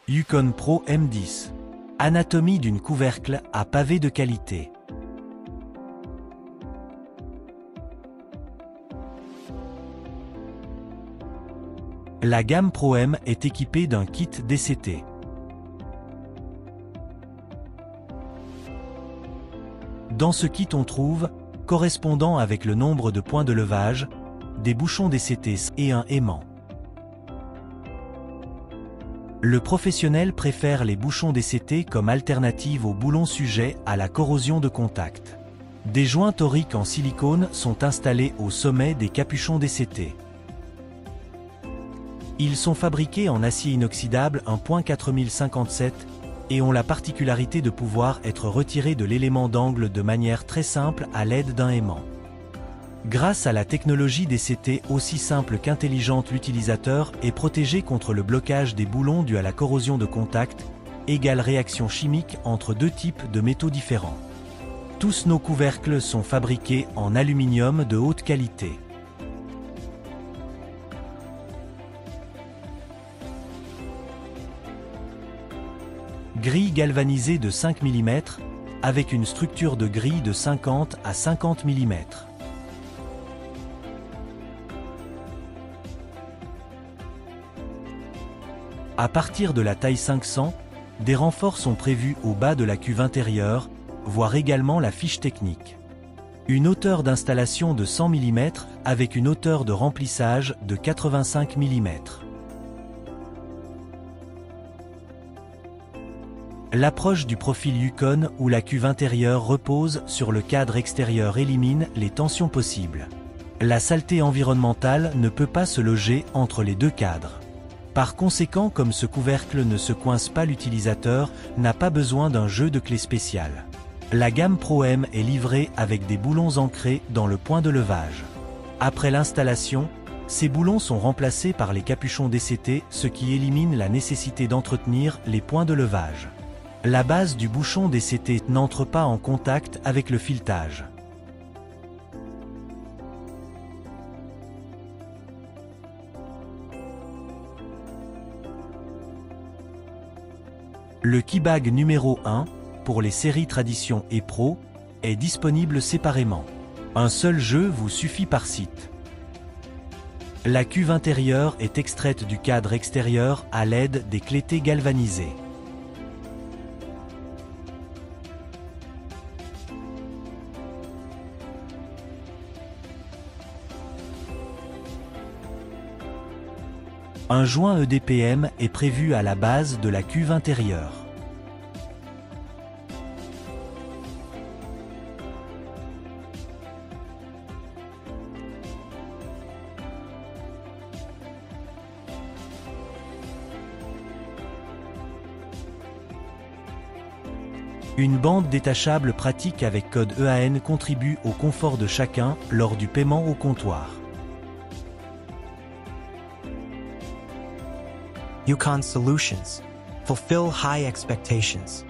Yukon Pro M10. Anatomie d'une couvercle à pavé de qualité. La gamme Pro M est équipée d'un kit DCT. Dans ce kit on trouve, correspondant avec le nombre de points de levage, des bouchons DCT et un aimant. Le professionnel préfère les bouchons DCT comme alternative aux boulons sujets à la corrosion de contact. Des joints toriques en silicone sont installés au sommet des capuchons DCT. Ils sont fabriqués en acier inoxydable 1.4057 et ont la particularité de pouvoir être retirés de l'élément d'angle de manière très simple à l'aide d'un aimant. Grâce à la technologie DCT aussi simple qu'intelligente, l'utilisateur est protégé contre le blocage des boulons dû à la corrosion de contact, égale réaction chimique entre deux types de métaux différents. Tous nos couvercles sont fabriqués en aluminium de haute qualité. Grille galvanisée de 5 mm, avec une structure de grille de 50 à 50 mm. À partir de la taille 500, des renforts sont prévus au bas de la cuve intérieure, voir également la fiche technique. Une hauteur d'installation de 100 mm avec une hauteur de remplissage de 85 mm. L'approche du profil Yukon où la cuve intérieure repose sur le cadre extérieur élimine les tensions possibles. La saleté environnementale ne peut pas se loger entre les deux cadres. Par conséquent, comme ce couvercle ne se coince pas, l'utilisateur n'a pas besoin d'un jeu de clés spécial. La gamme Pro M est livrée avec des boulons ancrés dans le point de levage. Après l'installation, ces boulons sont remplacés par les capuchons DCT, ce qui élimine la nécessité d'entretenir les points de levage. La base du bouchon DCT n'entre pas en contact avec le filetage. Le keybag numéro 1, pour les séries Tradition et Pro, est disponible séparément. Un seul jeu vous suffit par site. La cuve intérieure est extraite du cadre extérieur à l'aide des clétés galvanisées. Un joint EDPM est prévu à la base de la cuve intérieure. Une bande détachable pratique avec code EAN contribue au confort de chacun lors du paiement au comptoir. Yukon Solutions. Fulfill high expectations.